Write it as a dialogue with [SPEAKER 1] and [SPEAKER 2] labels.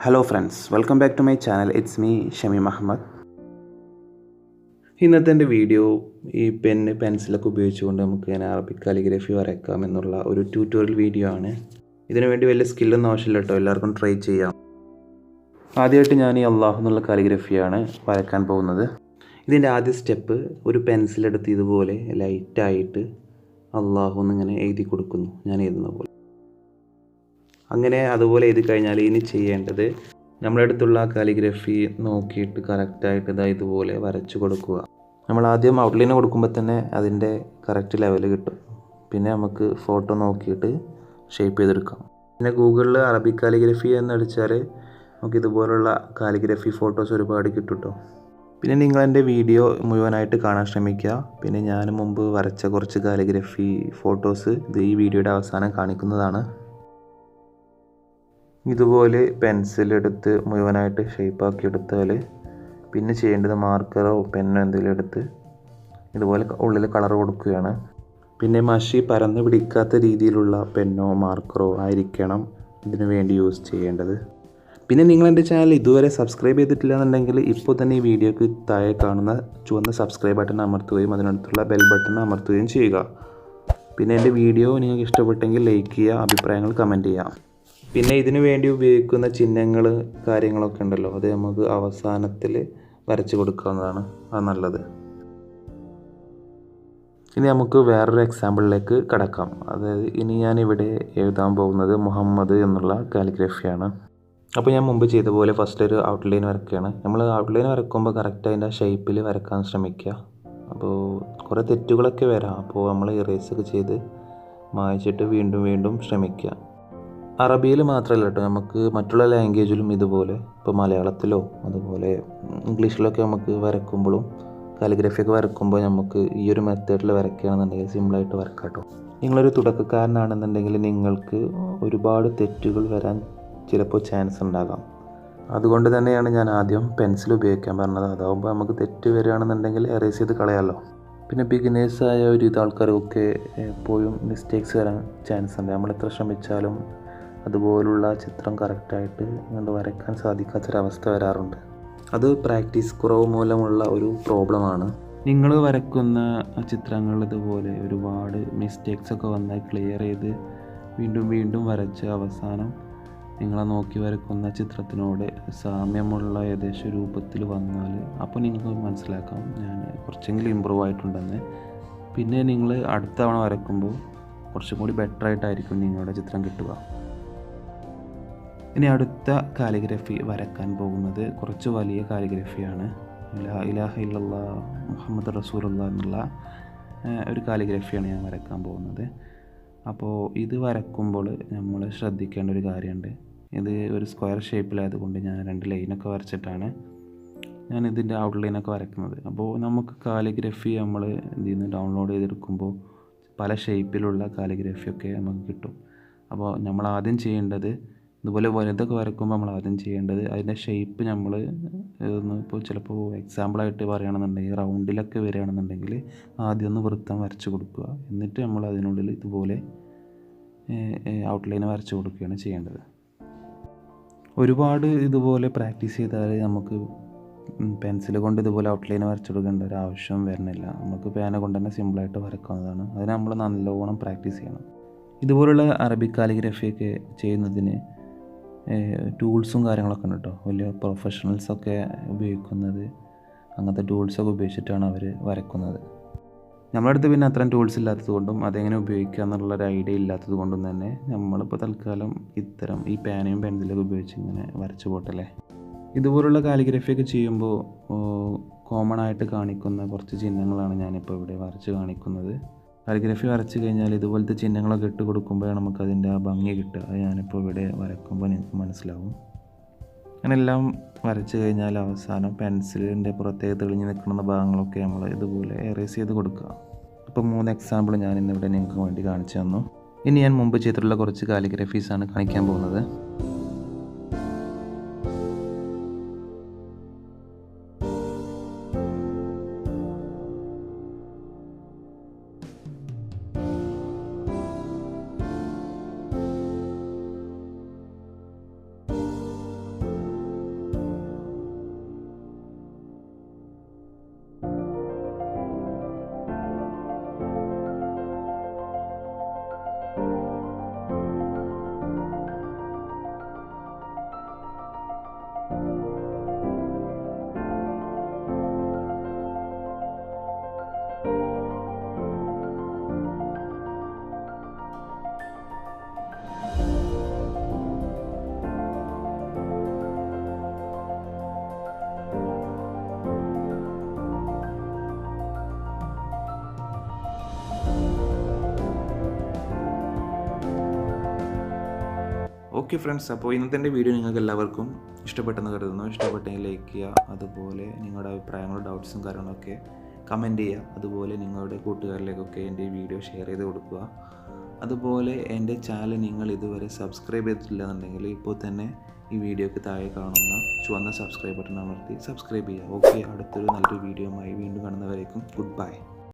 [SPEAKER 1] Hello friends, welcome back to my channel. It's me Shameem Ahmed. ഇന്നത്തെ എൻ്റെ video ഈ പെൻസിലൊക്കെ ഉപയോഗിച്ചുകൊണ്ട് നമുക്ക് അറബിക് കാലിഗ്രഫി വരയ്ക്കാം എന്നുള്ള ഒരു ട്യൂട്ടോറിയൽ വീഡിയോ ആണ്. ഇതിനു വേണ്ടി വലിയ സ്കില്ലൊന്നും ആവശ്യമില്ല കേട്ടോ, എല്ലാവർക്കും ട്രൈ ചെയ്യാം. ആദ്യമായിട്ട് ഞാൻ ഈ അള്ളാഹു എന്നുള്ള കാലിഗ്രഫിയാണ് വരയ്ക്കാൻ പോകുന്നത്. ഇതിൻ്റെ ആദ്യ സ്റ്റെപ്പ് ഒരു പെൻസിലെടുത്ത് ഇതുപോലെ ലൈറ്റായിട്ട് അള്ളാഹു എന്നിങ്ങനെ എഴുതി കൊടുക്കുന്നു, ഞാൻ എഴുതുന്ന പോലെ. അങ്ങനെ അതുപോലെ എഴുതി കഴിഞ്ഞാൽ ഇനി ചെയ്യേണ്ടത് നമ്മുടെ അടുത്തുള്ള കാലിഗ്രഫി നോക്കിയിട്ട് കറക്റ്റായിട്ട് ഇതുപോലെ വരച്ചു കൊടുക്കുക. നമ്മൾ ആദ്യം ഔട്ട്ലൈൻ കൊടുക്കുമ്പോൾ തന്നെ അതിൻ്റെ കറക്റ്റ് ലെവൽ കിട്ടും. പിന്നെ നമുക്ക് ഫോട്ടോ നോക്കിയിട്ട് ഷേപ്പ് ചെയ്തെടുക്കാം. പിന്നെ ഗൂഗിളിൽ അറബിക് കാലിഗ്രഫി എന്നടിച്ചാൽ നമുക്ക് ഇതുപോലുള്ള കാലിഗ്രഫി ഫോട്ടോസ് ഒരുപാട് കിട്ടും കേട്ടോ. പിന്നെ നിങ്ങൾ എൻ്റെ വീഡിയോ മുഴുവനായിട്ട് കാണാൻ ശ്രമിക്കുക. പിന്നെ ഞാൻ മുമ്പ് വരച്ച കുറച്ച് കാലിഗ്രഫി ഫോട്ടോസ് ഈ വീഡിയോയുടെ അവസാനം കാണിക്കുന്നതാണ്. ഇതുപോലെ പെൻസിലെടുത്ത് മുഴുവനായിട്ട് ഷേപ്പാക്കി എടുത്താൽ പിന്നെ ചെയ്യേണ്ടത് മാർക്കറോ പെന്നോ എന്തെങ്കിലും എടുത്ത് ഇതുപോലെ ഉള്ളിൽ കളർ കൊടുക്കുകയാണ്. പിന്നെ മഷി പരന്ന് പിടിക്കാത്ത രീതിയിലുള്ള പെന്നോ മാർക്കറോ ആയിരിക്കണം ഇതിനു വേണ്ടി യൂസ് ചെയ്യേണ്ടത്. പിന്നെ നിങ്ങൾ എൻ്റെ ചാനൽ ഇതുവരെ സബ്സ്ക്രൈബ് ചെയ്തിട്ടില്ല എന്നുണ്ടെങ്കിൽ ഇപ്പോൾ തന്നെ ഈ വീഡിയോക്ക് താഴെ കാണുന്ന ചുവന്ന സബ്സ്ക്രൈബ് ബട്ടൺ അമർത്തുകയും അതിനടുത്തുള്ള ബെൽ ബട്ടൺ അമർത്തുകയും ചെയ്യുക. പിന്നെ എൻ്റെ വീഡിയോ നിങ്ങൾക്ക് ഇഷ്ടപ്പെട്ടെങ്കിൽ ലൈക്ക് ചെയ്യുക, അഭിപ്രായങ്ങൾ കമൻറ്റ് ചെയ്യാം. പിന്നെ ഇതിനു വേണ്ടി ഉപയോഗിക്കുന്ന ചിഹ്നങ്ങൾ കാര്യങ്ങളൊക്കെ ഉണ്ടല്ലോ, അത് നമുക്ക് അവസാനത്തിൽ വരച്ച് കൊടുക്കാവുന്നതാണ്, അത് നല്ലത്. ഇനി നമുക്ക് വേറൊരു എക്സാമ്പിളിലേക്ക് കടക്കാം. അതായത് ഇനി ഞാനിവിടെ എഴുതാൻ പോകുന്നത് മുഹമ്മദ് എന്നുള്ള കാലിഗ്രഫിയാണ്. അപ്പോൾ ഞാൻ മുമ്പ് ചെയ്ത പോലെ ഫസ്റ്റ് ഒരു ഔട്ട്ലൈൻ വരയ്ക്കുകയാണ്. നമ്മൾ ഔട്ട്ലൈൻ വരയ്ക്കുമ്പോൾ കറക്റ്റ് അതിൻ്റെ ഷേപ്പിൽ വരയ്ക്കാൻ ശ്രമിക്കുക. അപ്പോൾ കുറേ തെറ്റുകളൊക്കെ വരാം, അപ്പോൾ നമ്മൾ ഇറേസൊക്കെ ചെയ്ത് മായ്ച്ചിട്ട് വീണ്ടും ശ്രമിക്കുക. അറബിയിൽ മാത്രമല്ല കേട്ടോ, നമുക്ക് മറ്റുള്ള ലാംഗ്വേജിലും ഇതുപോലെ, ഇപ്പോൾ മലയാളത്തിലോ അതുപോലെ ഇംഗ്ലീഷിലൊക്കെ നമുക്ക് വരയ്ക്കുമ്പോഴും കാലിഗ്രഫിയൊക്കെ വരയ്ക്കുമ്പോൾ നമുക്ക് ഈ ഒരു മെത്തേഡിൽ വരയ്ക്കുകയാണെന്നുണ്ടെങ്കിൽ സിമ്പിളായിട്ട് വരക്കാം കേട്ടോ. നിങ്ങളൊരു തുടക്കക്കാരനാണെന്നുണ്ടെങ്കിൽ നിങ്ങൾക്ക് ഒരുപാട് തെറ്റുകൾ വരാൻ ചിലപ്പോൾ ചാൻസ് ഉണ്ടാകാം. അതുകൊണ്ട് തന്നെയാണ് ഞാൻ ആദ്യം പെൻസിൽ ഉപയോഗിക്കാൻ പറഞ്ഞത്. അതാകുമ്പോൾ നമുക്ക് തെറ്റ് വരികയാണെന്നുണ്ടെങ്കിൽ എറേസ് ചെയ്ത് കളയാമല്ലോ. പിന്നെ ബിഗിനേഴ്സായ ഒരു ആൾക്കാരൊക്കെ എപ്പോഴും മിസ്റ്റേക്സ് വരാൻ ചാൻസ് ഉണ്ട്. നമ്മൾ എത്ര ശ്രമിച്ചാലും അതുപോലുള്ള ചിത്രം കറക്റ്റായിട്ട് കൊണ്ട് വരയ്ക്കാൻ സാധിക്കാത്തൊരവസ്ഥ വരാറുണ്ട്. അത് പ്രാക്ടീസ് കുറവ് മൂലമുള്ള ഒരു പ്രോബ്ലമാണ്. നിങ്ങൾ വരയ്ക്കുന്ന ചിത്രങ്ങൾ ഇതുപോലെ ഒരുപാട് മിസ്റ്റേക്സ് ഒക്കെ വന്നാൽ ക്ലിയർ ചെയ്ത് വീണ്ടും വരച്ച് അവസാനം നിങ്ങളെ നോക്കി വരയ്ക്കുന്ന ചിത്രത്തിനോട് സാമ്യമുള്ള ഏകദേശം രൂപത്തിൽ വന്നാൽ അപ്പോൾ നിങ്ങൾക്ക് മനസ്സിലാക്കാം ഞാൻ കുറച്ചെങ്കിലും ഇമ്പ്രൂവ് ആയിട്ടുണ്ടെന്ന്. പിന്നെ നിങ്ങൾ അടുത്ത തവണ വരയ്ക്കുമ്പോൾ കുറച്ചും കൂടി ബെറ്ററായിട്ടായിരിക്കും നിങ്ങളുടെ ചിത്രം കിട്ടുക. ഇനി അടുത്ത കാലിഗ്രഫി വരയ്ക്കാൻ പോകുന്നത് കുറച്ച് വലിയ കാലിഗ്രഫിയാണ്. ലാ ഇലാഹ ഇല്ലല്ലാഹ് മുഹമ്മദ് റസൂലുള്ളാഹ് എന്നുള്ള ഒരു കാലിഗ്രഫിയാണ് ഞാൻ വരയ്ക്കാൻ പോകുന്നത്. അപ്പോൾ ഇത് വരയ്ക്കുമ്പോൾ നമ്മൾ ശ്രദ്ധിക്കേണ്ട ഒരു കാര്യമുണ്ട്. ഇത് ഒരു സ്ക്വയർ ഷേപ്പിലായതുകൊണ്ട് ഞാൻ 2 ലൈനൊക്കെ വരച്ചിട്ടാണ് ഞാൻ ഇതിൻ്റെ ഔട്ട്ലൈനൊക്കെ വരയ്ക്കുന്നത്. അപ്പോൾ നമുക്ക് കാലിഗ്രഫി നമ്മൾ ഇതിൽ നിന്ന് ഡൗൺലോഡ് ചെയ്തെടുക്കുമ്പോൾ പല ഷേപ്പിലുള്ള കാലിഗ്രഫിയൊക്കെ നമുക്ക് കിട്ടും. അപ്പോൾ നമ്മൾ ആദ്യം ചെയ്യേണ്ടത് ഇതുപോലെ വലുതൊക്കെ വരയ്ക്കുമ്പോൾ നമ്മൾ ആദ്യം ചെയ്യേണ്ടത് അതിൻ്റെ ഷേപ്പ് നമ്മൾ ഇപ്പോൾ ചിലപ്പോൾ എക്സാമ്പിളായിട്ട് പറയുകയാണെന്നുണ്ടെങ്കിൽ റൗണ്ടിലൊക്കെ വരികയാണെന്നുണ്ടെങ്കിൽ ആദ്യം ഒന്ന് വൃത്തം വരച്ച് കൊടുക്കുക. എന്നിട്ട് നമ്മൾ അതിനുള്ളിൽ ഇതുപോലെ ഔട്ട്ലൈൻ വരച്ച് കൊടുക്കുകയാണ് ചെയ്യേണ്ടത്. ഒരുപാട് ഇതുപോലെ പ്രാക്ടീസ് ചെയ്താൽ നമുക്ക് പെൻസിൽ കൊണ്ട് ഇതുപോലെ ഔട്ട്ലൈൻ വരച്ച് കൊടുക്കേണ്ട ഒരു ആവശ്യം വരുന്നില്ല. നമുക്ക് പേന കൊണ്ട് തന്നെ സിമ്പിളായിട്ട് വരക്കാവുന്നതാണ്. അതിന് നമ്മൾ നല്ലോണം പ്രാക്ടീസ് ചെയ്യണം. ഇതുപോലുള്ള അറബിക് കാലിഗ്രഫിയൊക്കെ ചെയ്യുന്നതിന് ടൂൾസും കാര്യങ്ങളൊക്കെ ഉണ്ട് കേട്ടോ. വലിയ പ്രൊഫഷണൽസൊക്കെ ഉപയോഗിക്കുന്നത് അങ്ങനത്തെ ടൂൾസൊക്കെ ഉപയോഗിച്ചിട്ടാണ് അവർ വരയ്ക്കുന്നത്. നമ്മുടെ അടുത്ത് പിന്നെ അത്രയും ടൂൾസ് ഇല്ലാത്തത് കൊണ്ടും അതെങ്ങനെ ഉപയോഗിക്കുക എന്നുള്ളൊരു ഐഡിയ ഇല്ലാത്തത് കൊണ്ടും തന്നെ നമ്മളിപ്പോൾ തൽക്കാലം ഇത്തരം ഈ പേനയും പെൻസിലൊക്കെ ഉപയോഗിച്ച് ഇങ്ങനെ വരച്ചു പോട്ടല്ലേ. ഇതുപോലുള്ള കാലിഗ്രഫിയൊക്കെ ചെയ്യുമ്പോൾ കോമൺ ആയിട്ട് കാണിക്കുന്ന കുറച്ച് ചിഹ്നങ്ങളാണ് ഞാനിപ്പോൾ ഇവിടെ വരച്ച് കാണിക്കുന്നത്. കാലിഗ്രഫി വരച്ച് കഴിഞ്ഞാൽ ഇതുപോലത്തെ ചിഹ്നങ്ങളൊക്കെ ഇട്ട് കൊടുക്കുമ്പോഴാണ് നമുക്കതിൻ്റെ ആ ഭംഗി കിട്ടുക. അത് ഞാനിപ്പോൾ ഇവിടെ വരയ്ക്കുമ്പോൾ നിങ്ങൾക്ക് മനസ്സിലാവും. അങ്ങനെല്ലാം വരച്ച് കഴിഞ്ഞാൽ അവസാനം പെൻസിലിൻ്റെ പുറത്തേക്ക് തെളിഞ്ഞ് നിൽക്കുന്ന ഭാഗങ്ങളൊക്കെ നമ്മൾ ഇതുപോലെ എറേസ് ചെയ്ത് കൊടുക്കുക. അപ്പോൾ 3 എക്സാമ്പിൾ ഞാൻ ഇന്നിവിടെ നിങ്ങൾക്ക് വേണ്ടി കാണിച്ചു തന്നു. ഇനി ഞാൻ മുമ്പ് ചെയ്തിട്ടുള്ള കുറച്ച് കാലിഗ്രഫീസാണ് കാണിക്കാൻ പോകുന്നത്. ഓക്കെ ഫ്രണ്ട്സ്, അപ്പോൾ ഇന്നത്തെ എൻ്റെ വീഡിയോ നിങ്ങൾക്ക് എല്ലാവർക്കും ഇഷ്ടപ്പെട്ടെന്ന് കരുതുന്നു. ഇഷ്ടപ്പെട്ടെങ്കിൽ ലൈക്ക് ചെയ്യുക, അതുപോലെ നിങ്ങളുടെ അഭിപ്രായങ്ങളും ഡൗട്ട്സും കാര്യങ്ങളൊക്കെ കമൻറ്റ് ചെയ്യുക. അതുപോലെ നിങ്ങളുടെ കൂട്ടുകാരിലേക്കൊക്കെ എൻ്റെ ഈ വീഡിയോ ഷെയർ ചെയ്ത് കൊടുക്കുക. അതുപോലെ എൻ്റെ ചാനൽ നിങ്ങൾ ഇതുവരെ സബ്സ്ക്രൈബ് ചെയ്തിട്ടില്ല എന്നുണ്ടെങ്കിൽ ഇപ്പോൾ തന്നെ ഈ വീഡിയോയ്ക്ക് താഴെ കാണുന്ന ചുവന്ന സബ്സ്ക്രൈബ് ബട്ടൺ അമർത്തി സബ്സ്ക്രൈബ് ചെയ്യുക. ഓക്കെ, അടുത്തൊരു നല്ലൊരു വീഡിയോയുമായി വീണ്ടും കാണുന്നവരേക്കും ഗുഡ് ബൈ.